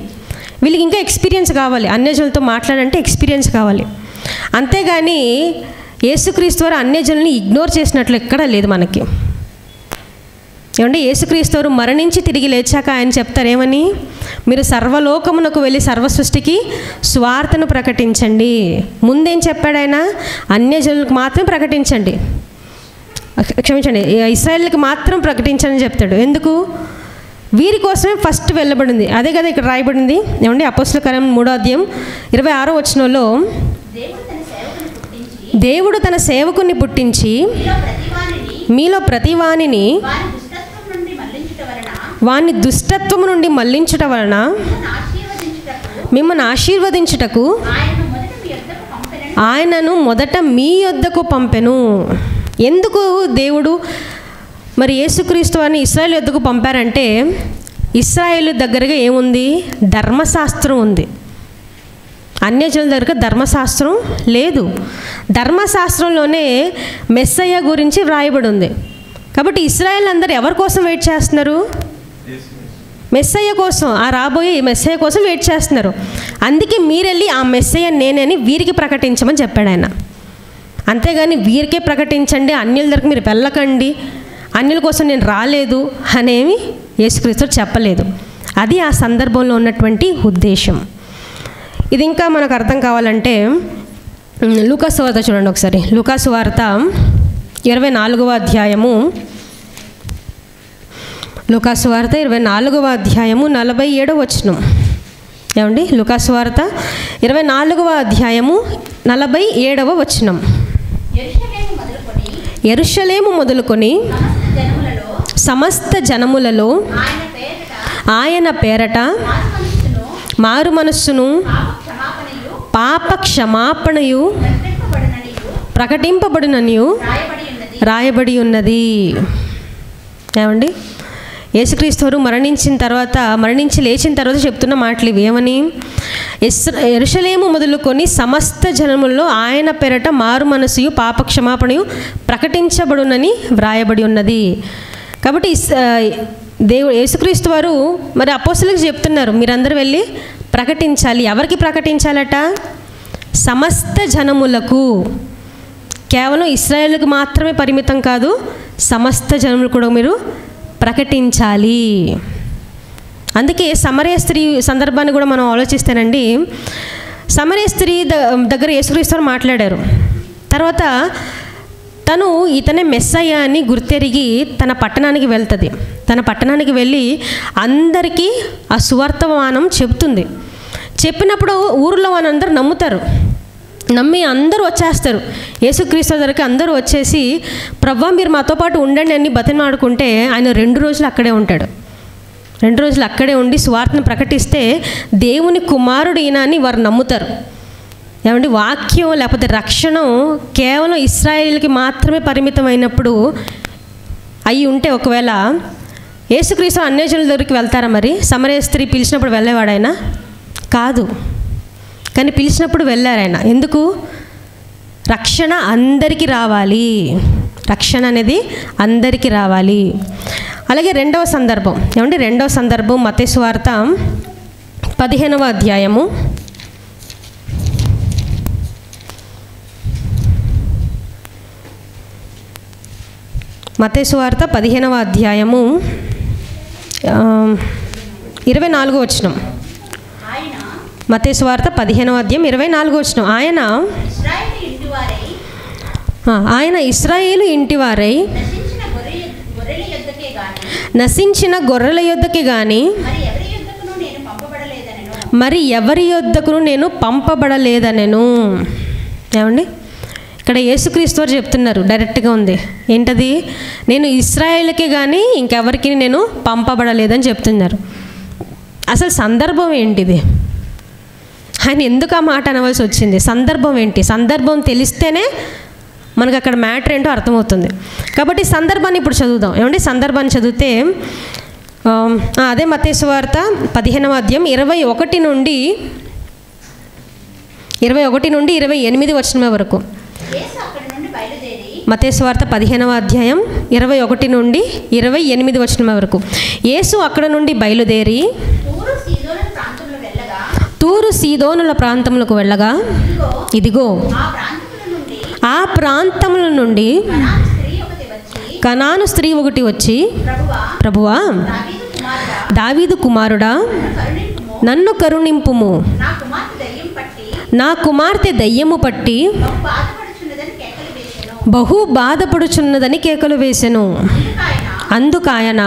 Speaker 1: వీళ్ళకి ఇంకా ఎక్స్పీరియన్స్ కావాలి, అన్యజనులతో మాట్లాడంటే ఎక్స్పీరియన్స్ కావాలి. అంతేగాని యేసుక్రీస్తు వారు అన్యజనుల్ని ఇగ్నోర్ చేసినట్లు ఎక్కడా లేదు మనకి. ఏమంటే యేసుక్రీస్తు వారు మరణించి తిరిగి లేచాక ఆయన చెప్తారు ఏమని? మీరు సర్వలోకమునకు వెళ్ళి సర్వసృష్టికి స్వార్థను ప్రకటించండి. ముందేం చెప్పాడు ఆయన? అన్యజనులకు మాత్రం ప్రకటించండి, క్షమించండి, ఇశ్రాయేలుకి మాత్రం ప్రకటించని చెప్తాడు. ఎందుకు? వీరి కోసమే ఫస్ట్ వెళ్ళబడింది. అదే కదా ఇక్కడ రాయబడింది. ఏమండి అపోస్తల కార్యం 3వ అధ్యాయం 26వ వచనంలో దేవుడు తన సేవకుని పుట్టించి మీలో ప్రతివానిని వాని దుష్టత్వము నుండి మళ్లించుట వలన మిమ్మల్ని ఆశీర్వదించుటకు ఆయనను మొదట మీ యొద్దకు పంపెను. ఎందుకు దేవుడు మరి యేసుక్రీస్తు వారిని ఇశ్రాయేలు యొద్దకు పంపారంటే, ఇశ్రాయేలు దగ్గరగా ఏముంది? ధర్మశాస్త్రం ఉంది. అన్యజనుల దగ్గర ధర్మశాస్త్రం లేదు. ధర్మశాస్త్రంలోనే మెస్సయ్య గురించి వ్రాయబడి ఉంది. కాబట్టి ఇశ్రాయేల్ అందరూ ఎవరి కోసం వెయిట్ చేస్తున్నారు? మెస్సయ్య కోసం, ఆ రాబోయే మెస్సయ్య కోసం వెయిట్ చేస్తున్నారు. అందుకే మీరెళ్ళి ఆ మెస్సయ్య నేనని వీరికి ప్రకటించమని చెప్పాడు ఆయన. అంతేగాని వీరికే ప్రకటించండి, అన్యుల దగ్గరికి మీరు వెళ్ళకండి, అన్యుల కోసం నేను రాలేదు అనేమి యేసుక్రీస్తు చెప్పలేదు. అది ఆ సందర్భంలో ఉన్నటువంటి ఉద్దేశం. ఇది ఇంకా మనకు అర్థం కావాలంటే లూకాసు వార్త చూడండి ఒకసారి. లూకాసు వార్త 24వ అధ్యాయము, లూకాసు వార్త 24వ అధ్యాయము 47వ వచనం. ఏమండి లూకాసు వార్త 24వ అధ్యాయము 47వ వచనం. యెరూషలేము మొదలుకొని సమస్త జనములలో ఆయన పేరట మారు మనస్సును పాప క్షమాపణయు ప్రకటింపబడుననియు రాయబడి ఉన్నది. ఏమండి యేసుక్రీస్తు వారు మరణించి లేచిన తర్వాత చెప్తున్న మాటలు ఇవి. ఏమని? యెరూషలేము మొదలుకొని సమస్త జనములలో ఆయన పేరట మారు మనస్సు పాప క్షమాపణయు ప్రకటించబడునని వ్రాయబడి ఉన్నది. కాబట్టి దేవుడు యేసుక్రీస్తు వారు మరి అపోస్తలులకు చెప్తున్నారు, మీరందరూ వెళ్ళి ప్రకటించాలి. ఎవరికి ప్రకటించాలట? సమస్త జనములకు. కేవలం ఇశ్రాయేలుకు మాత్రమే పరిమితం కాదు, సమస్త జనములు కూడా మీరు ప్రకటించాలి. అందుకే సమరయ స్త్రీ సందర్భాన్ని కూడా మనం ఆలోచిస్తేనండి, సమరయ స్త్రీ దగ్గర యేసుక్రీస్తు వారు మాట్లాడారు. తర్వాత తను ఇతనే మెస్సయ్య అని గుర్తెరిగి తన పట్టణానికి వెళ్తుంది. తన పట్టణానికి వెళ్ళి అందరికీ ఆ సువార్తమానం చెప్తుంది. చెప్పినప్పుడు ఊరిలో వాళ్ళందరూ నమ్మి అందరూ వచ్చేస్తారు. యేసుక్రీస్తు దగ్గరికి అందరూ వచ్చేసి, ప్రభువా మీరు మాతో పాటు ఉండండి అని బతిమాడుకుంటే ఆయన 2 రోజులు అక్కడే ఉంటాడు. 2 రోజులు అక్కడే ఉండి సువార్తను ప్రకటిస్తే దేవుని కుమారుడు ఈయన అని వారు నమ్ముతారు. ఏమంటే వాక్యం లేకపోతే రక్షణ కేవలం ఇశ్రాయేలుకి మాత్రమే పరిమితమైనప్పుడు అయి ఉంటే, ఒకవేళ యేసుక్రీస్తు అన్యజనుల దగ్గరికి వెళ్తారా? మరి సమరయ స్త్రీ పిలిచినప్పుడు వెళ్ళేవాడాయన కాదు, కానీ పిలిచినప్పుడు వెళ్ళారాయన. ఎందుకు? రక్షణ అందరికీ రావాలి, రక్షణ అనేది అందరికీ రావాలి. అలాగే రెండవ సందర్భం ఏమంటే రెండవ సందర్భం మత్తయి సువార్త 15వ అధ్యాయము మత్తయి సువార్త 15వ అధ్యాయము 24వ వచనం. మత్తయి సువార్త 15వ అధ్యాయం 24వ వచనం. ఆయన ఇశ్రాయేలు ఇంటివారై నశించిన గొర్రెల యొద్దకే గాని మరి ఎవరి యొద్దకును నేను పంపబడలేదనెను. ఏమండి ఇక్కడ యేసుక్రీస్తు వారు చెప్తున్నారు, డైరెక్ట్గా ఉంది. ఏంటది? నేను ఇశ్రాయేలుకే కానీ ఇంకెవరికి నేను పంపబడలేదని చెప్తున్నారు. అసలు సందర్భం ఏంటిది? ఆయన ఎందుకు ఆ మాట అనవలసి వచ్చింది? సందర్భం ఏంటి? సందర్భం తెలిస్తేనే మనకు అక్కడ మ్యాటర్ ఏంటో అర్థమవుతుంది. కాబట్టి సందర్భాన్ని ఇప్పుడు చదువుదాం. ఏమంటే సందర్భాన్ని చదివితే అదే మత్తయి సువార్త 15వ అధ్యాయం 21 నుండి 28 వచనం వరకు. మత్తయి సువార్త 15వ అధ్యాయం 21 నుండి 28 వచనం వరకు. యేసు అక్కడ నుండి బయలుదేరి తూరు సీదోనుల ప్రాంతములకు వెళ్ళగా ఇదిగో ఆ ప్రాంతముల నుండి కనాను స్త్రీ ఒకటి వచ్చి, ప్రభువా, దావీదు కుమారుడా, నన్ను కరుణింపుము, నా కుమార్తె దయ్యము పట్టి బహు బాధపడుచున్నదని కేకలు వేసెను. అందుకాయన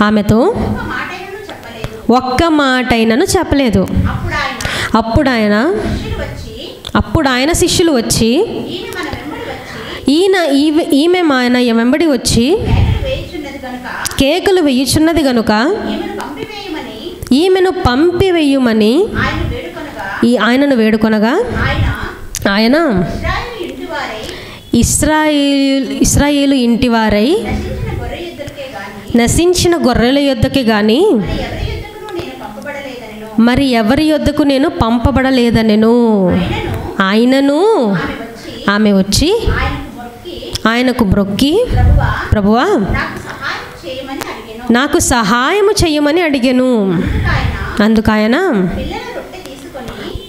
Speaker 1: ఆమెతో ఒక్క మాటైనను చెప్పలేదు. అప్పుడు ఆయన శిష్యులు వచ్చి ఈమె ఆయన వెంబడి వచ్చి కేకలు వేయుచున్నది గనుక ఈమెను పంపివేయుమని ఆయనను వేడుకొనగా ఆయన ఇశ్రాయేలు ఇంటివారై నశించిన గొర్రెల యొద్దకే గాని మరి ఎవరి యొద్దకు నేను పంపబడలేదనెను. ఆయనను ఆమె వచ్చి ఆయనకు బ్రొక్కి, ప్రభువా, నాకు సహాయము చేయమని అడిగెను. అందుకాయన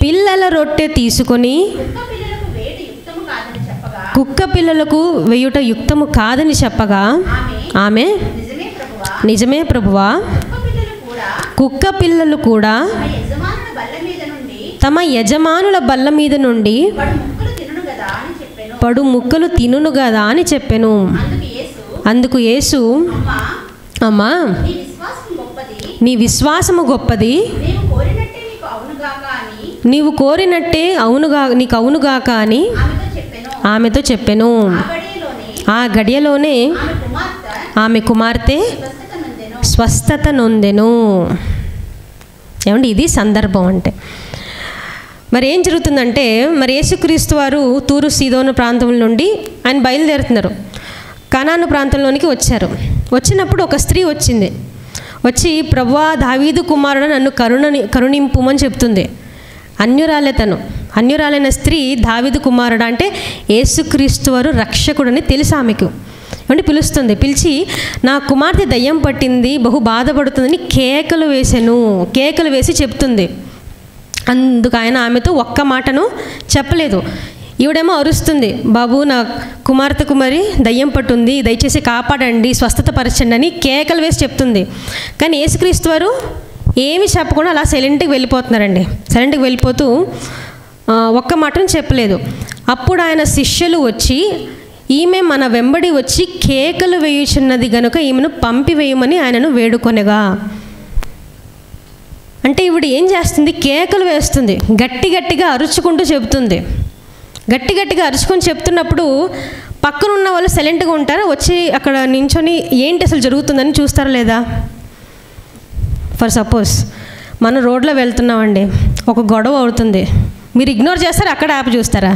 Speaker 1: పిల్లల రొట్టె తీసుకొని కుక్క పిల్లలకు వేయుట యుక్తము కాదని చెప్పగా ఆమె, నిజమే ప్రభువా, కుక్క పిల్లలు కూడా తమ యజమానుల బల్ల మీద నుండి పడు ముక్కలు తినును గదా అని చెప్పెను. అందుకు యేసు, అమ్మా, నీ విశ్వాసము గొప్పది, నీవు కోరినట్టే నీకు అవునుగాక అని ఆమెతో చెప్పెను. ఆ గడియలోనే ఆమె కుమార్తె స్వస్థత నొందెను. ఏమండి, ఇది సందర్భం. అంటే మరి ఏం జరుగుతుందంటే, మరి యేసుక్రీస్తు వారు తూరు సీదోను ప్రాంతం నుండి ఆయన బయలుదేరుతున్నారు. కనాను ప్రాంతంలోనికి వచ్చారు. వచ్చినప్పుడు ఒక స్త్రీ వచ్చింది. వచ్చి, ప్రభువా, దావీదు కుమారుడు, నన్ను కరుణింపుమని చెప్తుంది. అన్యురాలైన స్త్రీ దావీదు కుమారుడు అంటే యేసుక్రీస్తు వారు రక్షకుడని తెలుసు ఆమెకు. ఏమంటే పిలుస్తుంది. పిలిచి, నా కుమార్తె దయ్యం పట్టింది, బహు బాధపడుతుందని కేకలు వేసి చెప్తుంది. అందుకు ఆయన ఆమెతో ఒక్క మాటను చెప్పలేదు. ఈవిడేమో అరుస్తుంది, బాబు, నా కుమార్తెకు మరి దయ్యం పట్టుంది, దయచేసి కాపాడండి, స్వస్థత పరచండి అని కేకలు వేసి చెప్తుంది. కానీ యేసుక్రీస్తు వారు ఏమి చెప్పకుండా అలా సైలెంట్గా వెళ్ళిపోతున్నారండి. సైలెంట్గా వెళ్ళిపోతూ ఒక్క మాటను చెప్పలేదు. అప్పుడు ఆయన శిష్యులు వచ్చి, ఈమె మన వెంబడి వచ్చి కేకలు వేయుచున్నది గనుక ఈమెను పంపివేయమని ఆయనను వేడుకొనగా. అంటే ఈవిడ ఏం చేస్తుంది? కేకలు వేస్తుంది, గట్టిగా అరుచుకుంటూ చెబుతుంది. గట్టిగా అరుచుకొని చెప్తున్నప్పుడు పక్కనున్న వాళ్ళు సైలెంట్గా ఉంటారా? వచ్చి అక్కడ నించొని ఏంటి అసలు జరుగుతుందని చూస్తారా లేదా? ఫర్ సపోజ్ మనం రోడ్లో వెళ్తున్నామండి, ఒక గొడవ అవుతుంది, మీరు ఇగ్నోర్ చేస్తారా? అక్కడ యాప్ చూస్తారా?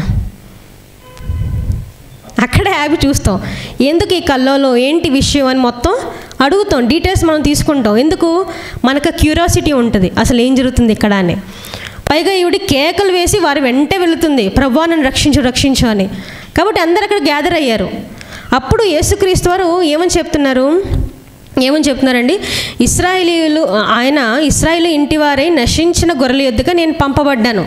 Speaker 1: అక్కడే యాప్ చూస్తాం. ఎందుకు ఈ కల్లోలో ఏంటి విషయం అని మొత్తం అడుగుతాం, డీటెయిల్స్ మనం తీసుకుంటాం. ఎందుకు? మనకు క్యూరియాసిటీ ఉంటుంది, అసలు ఏం జరుగుతుంది ఇక్కడ అని. పైగా ఈవిడ కేకలు వేసి వారి వెంటే వెళుతుంది, ప్రభువా, నన్ను రక్షించు అని. కాబట్టి అందరు అక్కడ గ్యాదర్ అయ్యారు. అప్పుడు యేసుక్రీస్తు వారు ఏమని చెప్తున్నారండి? ఇశ్రాయేలు ఇంటివారై నశించిన గొర్రెల యొద్దకు నేను పంపబడ్డాను,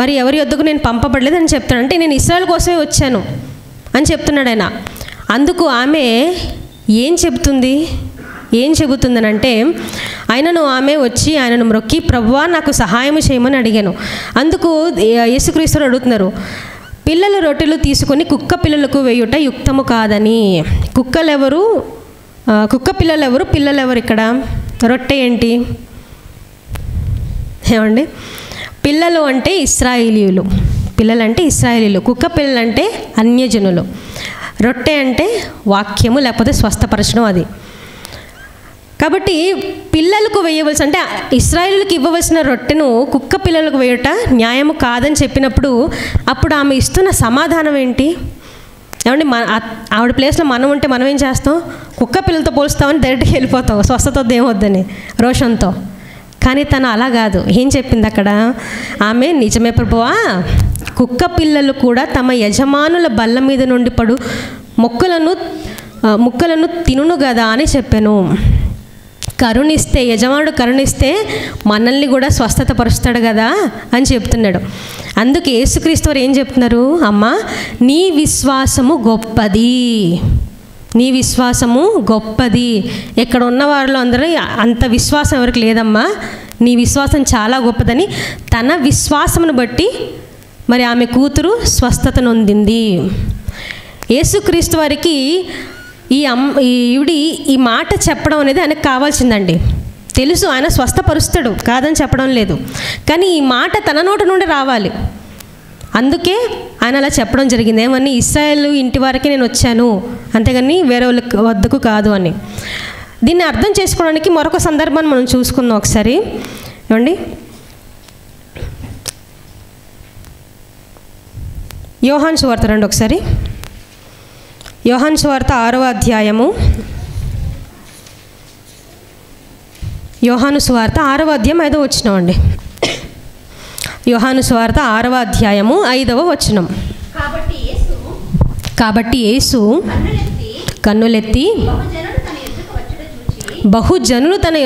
Speaker 1: మరి ఎవరి యొద్దకు నేను పంపబడలేదు అని చెప్తాను. అంటే నేను ఇశ్రాయేలు కోసమే వచ్చాను అని చెప్తున్నాడు ఆయన. అందుకు ఆమె ఏం చెబుతుందనంటే, ఆమె వచ్చి ఆయనను మొక్కి, ప్రభువా, నాకు సహాయం చేయమని అడిగాను. అందుకు యేసుక్రీస్తు అడుగుతున్నారు, పిల్లల రొట్టెలు తీసుకొని కుక్క పిల్లలకు వేయుట యుక్తము కాదని. కుక్క పిల్లలు ఎవరు? పిల్లలు ఎవరు? ఇక్కడ రొట్టె ఏంటి? ఏమండి, పిల్లలు అంటే ఇశ్రాయేలీయులు, కుక్క పిల్లలంటే అన్యజనులు, రొట్టె అంటే వాక్యము లేకపోతే స్వస్థపరచడం. అది కాబట్టి పిల్లలకు వేయవలసిన, అంటే ఇశ్రాయేలుకి ఇవ్వవలసిన రొట్టెను కుక్క పిల్లలకు వేయట న్యాయము కాదని చెప్పినప్పుడు అప్పుడు ఆమె ఇస్తున్న సమాధానం ఏంటి? ఏమండి, ఆవిడ ప్లేస్లో మనం ఉంటే మనం ఏం చేస్తాం? కుక్క పిల్లలతో పోలుస్తామని డైరెక్ట్గా వెళ్ళిపోతాం, స్వస్థత ఏమొద్దని రోషంతో. కానీ తను అలా కాదు. ఏం చెప్పింది అక్కడ ఆమె? నిజమే ప్రభువా, కుక్క పిల్లలు కూడా తమ యజమానుల బల్ల మీద నుండి పడు ముక్కలను తినును కదా అని చెప్పాను. కరుణిస్తే, యజమానుడు కరుణిస్తే మనల్ని కూడా స్వస్థత పరుస్తాడు కదా అని చెప్తున్నాడు. అందుకే యేసుక్రీస్తు వారు ఏం చెప్తున్నారు? అమ్మా, నీ విశ్వాసము గొప్పది, నీ విశ్వాసము గొప్పది. ఇక్కడ ఉన్న వారిలో అందరూ అంత విశ్వాసం ఎవరికి లేదమ్మా, నీ విశ్వాసం చాలా గొప్పదని తన విశ్వాసమును బట్టి మరి ఆమె కూతురు స్వస్థత నొందింది. యేసుక్రీస్తు వారికి ఈవిడి ఈ మాట చెప్పడం అనేది ఆయనకు కావాల్సిందండి. తెలుసు ఆయన స్వస్థపరుస్తాడు, కాదని చెప్పడం లేదు, కానీ ఈ మాట తన నోటి నుండి రావాలి. అందుకే ఆయన అలా చెప్పడం జరిగింది. ఏమని? ఇశ్రాయేలు ఇంటి వరకే నేను వచ్చాను, అంతేగాని వేరే వాళ్ళ వద్దకు కాదు అని. దీన్ని అర్థం చేసుకోవడానికి మరొక సందర్భాన్ని మనం చూసుకుందాం ఒకసారి. ఏమండి, యోహాను సువార్త రండి ఒకసారి. యోహాను సువార్త 6వ అధ్యాయము. యోహాను సువార్త 6వ అధ్యాయం 5వ వచనం అండి. యోహాను సువార్త 6వ అధ్యాయము 5వ వచనం. కాబట్టి యేసు కన్నులెత్తి బహుజనులు తన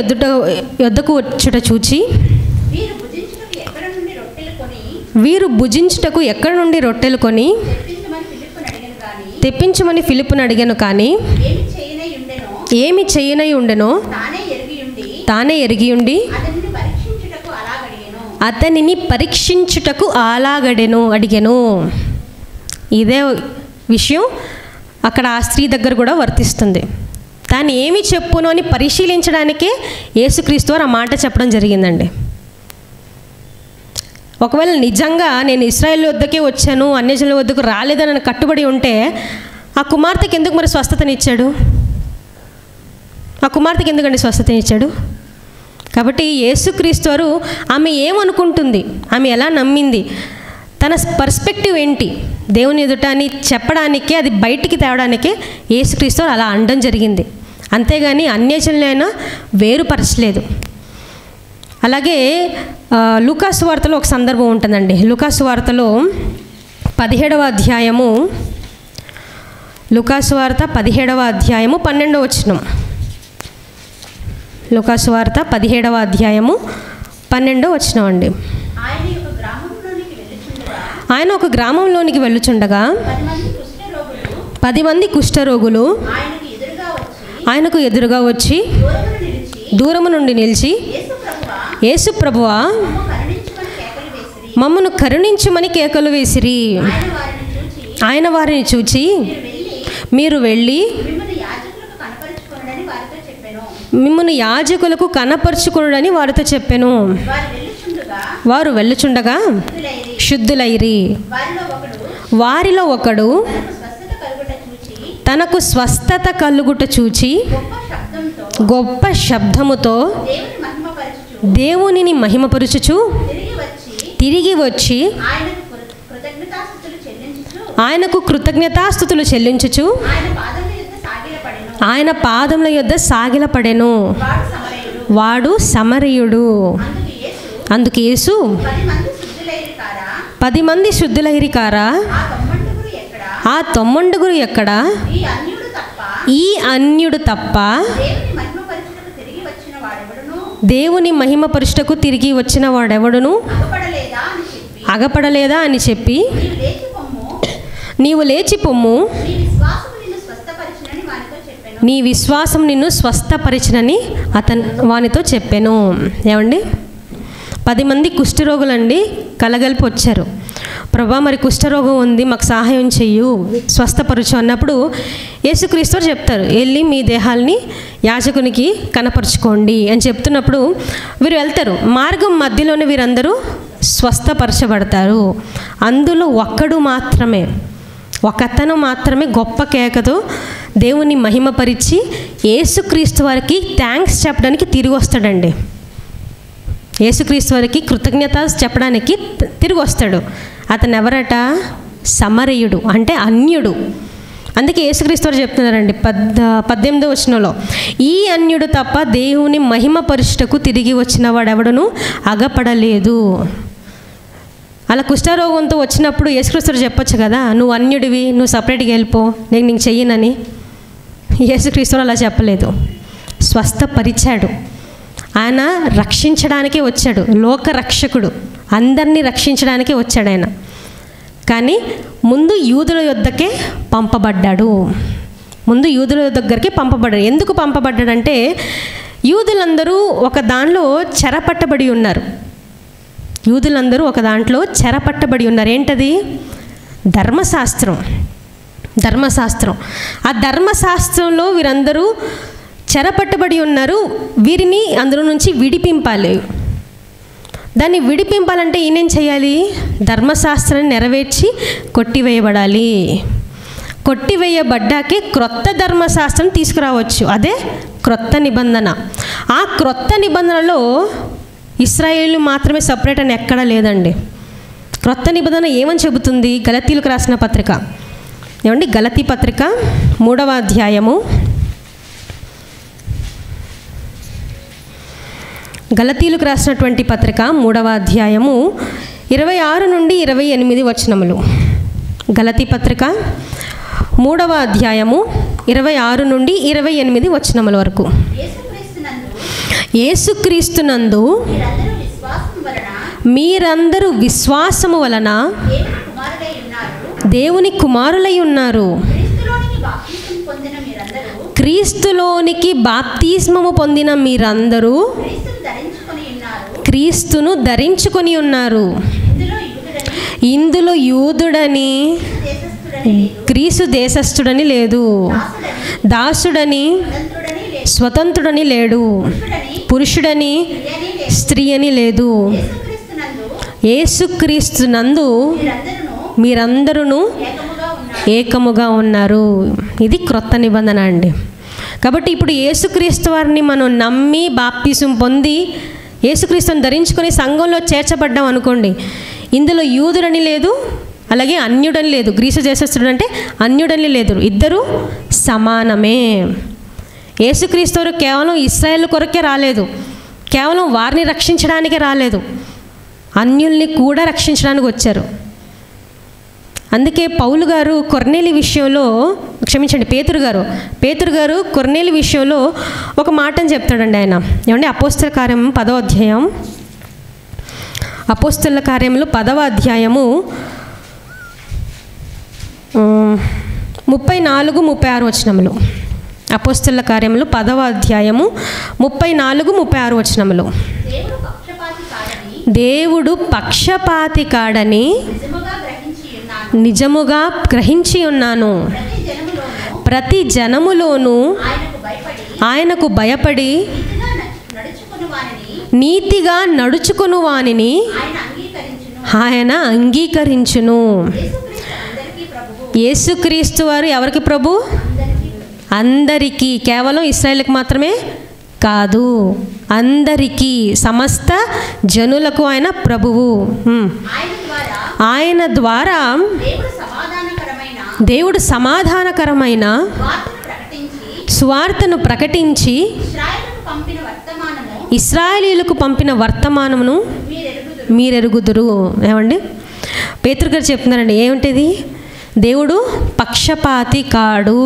Speaker 1: యొద్దకు వచ్చుట చూచి, వీరు భుజించుటకు ఎక్కడ నుండి రొట్టెలు కొని తెప్పించమని ఫిలిప్పును అడిగాను. కానీ ఏమి చేయనై ఉండెనో తానే ఎరిగి ఉండి అతనిని పరీక్షించుటకు అడిగెను. ఇదే విషయం అక్కడ ఆ స్త్రీ దగ్గర కూడా వర్తిస్తుంది. తాను ఏమి చెప్పును అని పరిశీలించడానికే యేసుక్రీస్తు వారు ఆ మాట చెప్పడం జరిగిందండి. ఒకవేళ నిజంగా నేను ఇశ్రాయేలు వద్దకే వచ్చాను, అన్యజనుల వద్దకు రాలేదని కట్టుబడి ఉంటే ఆ కుమార్తెకి ఎందుకు మరి స్వస్థతనిచ్చాడు? ఆ కుమార్తెకి ఎందుకండి స్వస్థతనిచ్చాడు? కాబట్టి యేసుక్రీస్తు వారు ఆమె ఏమనుకుంటుంది, ఆమె ఎలా నమ్మింది, తన పర్స్పెక్టివ్ ఏంటి దేవుని ఎదుట అని చెప్పడానికే, అది బయటికి తేవడానికే యేసుక్రీస్తు వారు అలా అనడం జరిగింది. అంతేగాని అన్యజనులైనా వేరుపరచలేదు. అలాగే లూకాసు వార్తలో ఒక సందర్భం ఉంటుందండి. లూకాసు వార్తలో 17వ అధ్యాయము, లూకాసు వార్త 17వ అధ్యాయము 12వ వచనం. లూకాసు వార్త 17వ అధ్యాయము 12వ వచనం అండి. ఆయన ఒక గ్రామంలోనికి వెళ్ళుచుండగా 10 మంది కుష్ఠరోగులు ఆయనకు ఎదురుగా వచ్చి దూరము నుండి నిలిచి, యేసు ప్రభువా, మమ్మను కరుణించుమని కేకలు వేసిరి. ఆయన వారిని చూచి, మీరు వెళ్ళి మిమ్మల్ని యాజకులకు కనపరుచుకొనుడని వారితో చెప్పెను. వారు వెళ్ళుచుండగా శుద్ధులైరి. వారిలో ఒకడు తనకు స్వస్థత కలుగుట చూచి గొప్ప శబ్దముతో దేవునిని మహిమపరుచుచు తిరిగి వచ్చి ఆయనకు కృతజ్ఞతాస్తుతులు చెల్లించుచు ఆయన పాదముల యొద్ద సాగిలపడెను. వాడు సమరయుడు. అందుకు యేసు, 10 మంది శుద్ధులైరి కారా? ఆ 90 ఎక్కడా? ఈ అన్యుడు తప్ప దేవుని మహిమపరుచుటకు తిరిగి వచ్చిన వాడెవడును అగపడలేదా అని చెప్పి, నీవు లేచి పొమ్ము, నీ విశ్వాసం నిన్ను స్వస్థపరిచినని వానితో చెప్పాను. ఏమండి, 10 మంది కుష్ఠరోగులండి కలగలిపి వచ్చారు. ప్రభా, మరి కుష్ఠరోగం ఉంది, మాకు సహాయం చెయ్యు, స్వస్థపరచు అన్నప్పుడు యేసుక్రీస్తు చెప్తారు, వెళ్ళి మీ దేహాల్ని యాజకునికి కనపరుచుకోండి అని చెప్తున్నప్పుడు వీరు వెళ్తారు. మార్గం మధ్యలోనే వీరందరూ స్వస్థపరచబడతారు. అందులో ఒకడు మాత్రమే, ఒకతను మాత్రమే గొప్ప కేకతో దేవుని మహిమపరిచి యేసుక్రీస్తు వారికి థ్యాంక్స్ చెప్పడానికి తిరిగి వస్తాడండి. యేసుక్రీస్తు వారికి కృతజ్ఞత చెప్పడానికి తిరిగి వస్తాడు. అతను ఎవరట? సమరయుడు, అంటే అన్యుడు. అందుకే యేసుక్రీస్తు వారు చెప్తున్నారండి 18వ వచనంలో, ఈ అన్యుడు తప్ప దేవుని మహిమపరుచుటకు తిరిగి వచ్చిన వాడెవడను అగపడలేదు. అలా కుష్ఠరోగంతో వచ్చినప్పుడు యేసుక్రీస్తు వారు చెప్పొచ్చు కదా, నువ్వు అన్యుడివి, నువ్వు సపరేట్గా వెళ్ళిపో, నేను నీకు చెయ్యనని. యేసుక్రీస్తు వారు అలా చెప్పలేదు, స్వస్థపరిచాడు. ఆయన రక్షించడానికే వచ్చాడు, లోక రక్షకుడు, అందరినీ రక్షించడానికే వచ్చాడు ఆయన. కానీ ముందు యూదుల యొద్దకే పంపబడ్డాడు. ముందు యూదుల దగ్గరికి పంపబడ్డాడు. ఎందుకు పంపబడ్డాడంటే యూదులందరూ ఒక దానిలో చెరపట్టబడి ఉన్నారు. యూదులందరూ ఒక దాంట్లో చెరపట్టబడి ఉన్నారు. ఏంటది? ధర్మశాస్త్రం. ధర్మశాస్త్రం. ఆ ధర్మశాస్త్రంలో వీరందరూ చెరపట్టబడి ఉన్నారు. వీరిని అందులో నుంచి విడిపింపాలి. దాన్ని విడిపింపాలంటే ఈయనేం చేయాలి? ధర్మశాస్త్రాన్ని నెరవేర్చి కొట్టివేయబడాలి. కొట్టివేయబడ్డాకే క్రొత్త ధర్మశాస్త్రం తీసుకురావచ్చు. అదే క్రొత్త నిబంధన. ఆ క్రొత్త నిబంధనలో ఇశ్రాయేలు మాత్రమే సపరేట్ అని ఎక్కడా లేదండి. క్రొత్త నిబంధన ఏమని చెబుతుంది? గలతీలకు రాసిన పత్రిక, ఏమండి, గలతీ పత్రిక 3వ అధ్యాయము, గలతీలకు రాసినటువంటి పత్రిక 3వ అధ్యాయము 26 నుండి 28 వచనములు. గలతీ పత్రిక 3వ అధ్యాయము 26 నుండి 28 వచనముల వరకు. యేసుక్రీస్తునందు మీరందరూ విశ్వాసము వలన దేవుని కుమారులై ఉన్నారు. క్రీస్తులోనికి బాప్తిస్మము పొందిన మీరందరూ క్రీస్తును ధరించుకొని ఉన్నారు. ఇందులో యూదుడని గ్రీసు దేశస్థుడని లేదు, దాసుడని స్వతంత్రుడని లేడు, పురుషుడని స్త్రీ అని లేదు. యేసుక్రీస్తునందు మీరందరూ ఏకముగా ఉన్నారు. ఇది క్రొత్త నిబంధన అండి. కాబట్టి ఇప్పుడు యేసుక్రీస్తు వారిని మనం నమ్మి బాప్తిసం పొంది యేసుక్రీస్తుని ధరించుకొని సంఘంలో చేర్చబడ్డాం అనుకోండి, ఇందులో యూదుడని లేదు, అలాగే అన్యుడని లేదు. గ్రీసు దేశస్థుడు అంటే అన్యుడని లేదు, ఇద్దరు సమానమే. యేసుక్రీస్తు వారు కేవలం ఇశ్రాయేలు కొరకే రాలేదు, కేవలం వారిని రక్షించడానికే రాలేదు, అన్యుల్ని కూడా రక్షించడానికి వచ్చారు. అందుకే పౌలు గారు కొర్నేలి విషయంలో, క్షమించండి, పేతురు గారు కొర్నేలి విషయంలో ఒక మాటని చెప్తాడండి ఆయన. ఏమంటే అపోస్తల కార్యం 10వ అధ్యాయం, అపోస్తల కార్యములు 10వ అధ్యాయము 34-36 వచనములు. అపోస్తల కార్యములు 10వ అధ్యాయము 34-36 వచనములు. దేవుడు పక్షపాతి కాడని నిజముగా గ్రహించి ఉన్నాను. ప్రతి జనములోనూ ఆయనకు భయపడి నీతిగా నడుచుకుని వానిని ఆయన అంగీకరించును. యేసుక్రీస్తు వారు ఎవరికి ప్రభు? అందరికీ, కేవలం ఇశ్రాయేలుకు మాత్రమే కాదు, అందరికీ, సమస్త జనులకు ఆయన ప్రభువు. ఆయన ద్వారా దేవుడు సమాధానకరమైన సువార్తను ప్రకటించి ఇశ్రాయేలీయులకు పంపిన వర్తమానమును మీరెరుగుదురు. ఏమండి, పేతురు గారు చెప్తున్నారండి, ఏమిటిది? దేవుడు పక్షపాతి కాడు,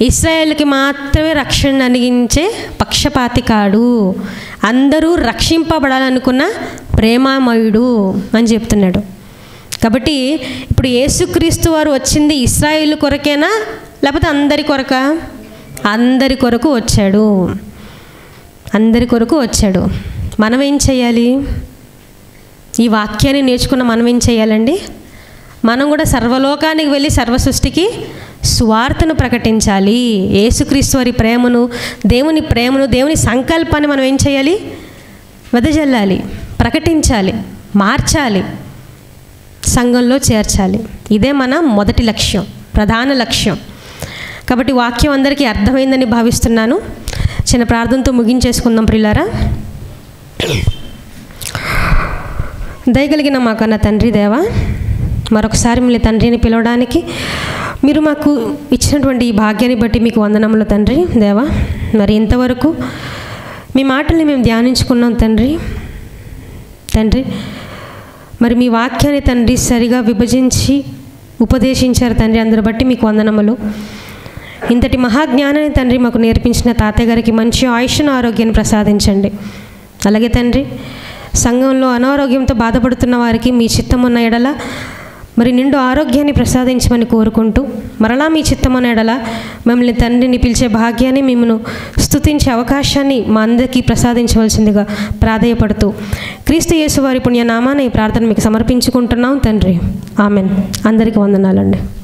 Speaker 1: ఇశ్రాయేలుకి మాత్రమే రక్షణ అందించే పక్షపాతి కాడు, అందరూ రక్షింపబడాలనుకున్న ప్రేమామయుడు అని చెప్తున్నాడు. కాబట్టి ఇప్పుడు యేసుక్రీస్తు వారు వచ్చింది ఇశ్రాయేలు కొరకేనా లేకపోతే అందరి కొరక? అందరి కొరకు వచ్చాడు, అందరి కొరకు వచ్చాడు. మనం ఏం చేయాలి? ఈ వాక్యాన్ని నేర్చుకున్న మనం ఏం చేయాలండి? మనం కూడా సర్వలోకానికి వెళ్ళి సర్వసృష్టికి సువార్తను ప్రకటించాలి. యేసుక్రీస్తు వారి ప్రేమను, దేవుని ప్రేమను, దేవుని సంకల్పాన్ని మనం ఏం చేయాలి? వెదజల్లాలి, ప్రకటించాలి, మార్చాలి, సంఘంలో చేర్చాలి. ఇదే మన మొదటి లక్ష్యం, ప్రధాన లక్ష్యం. కాబట్టి వాక్యం అందరికీ అర్థమైందని భావిస్తున్నాను. చిన్న ప్రార్థనతో ముగించేసుకుందాం ప్రియులారా. దయగలిగిన మా కన్న తండ్రి దేవా, మరొకసారి మిమ్మల్ని తండ్రిని పిలవడానికి మీరు మాకు ఇచ్చినటువంటి ఈ భాగ్యాన్ని బట్టి మీకు వందనములు తండ్రి దేవా. మరి ఇంతవరకు మీ మాటల్ని మేము ధ్యానించుకున్నాం తండ్రి. మరి మీ వాక్యాన్ని తండ్రి సరిగా విభజించి ఉపదేశించారు తండ్రి. అందరి బట్టి మీకు వందనములు. ఇంతటి మహాజ్ఞానాన్ని తండ్రి మాకు నేర్పించిన తాతయ్య గారికి మంచి ఆయుష్ను ఆరోగ్యాన్ని ప్రసాదించండి. అలాగే తండ్రి, సంఘంలో అనారోగ్యంతో బాధపడుతున్న వారికి మీ చిత్తం ఉన్న ఎడల మరి నిండు ఆరోగ్యాన్ని ప్రసాదించమని కోరుకుంటూ, మరలా మీ చిత్తం ఉన్న ఎడల మమ్మల్ని తండ్రిని పిలిచే భాగ్యాన్ని, మిమ్మల్ని స్తుతించే అవకాశాన్ని మా అందరికీ ప్రసాదించవలసిందిగా ప్రాధేయపడుతూ క్రీస్తు యేసు వారి పుణ్యనామాన్ని ఈ ప్రార్థన మీకు సమర్పించుకుంటున్నాం తండ్రి. ఆమెన్. అందరికీ వందనాలండి.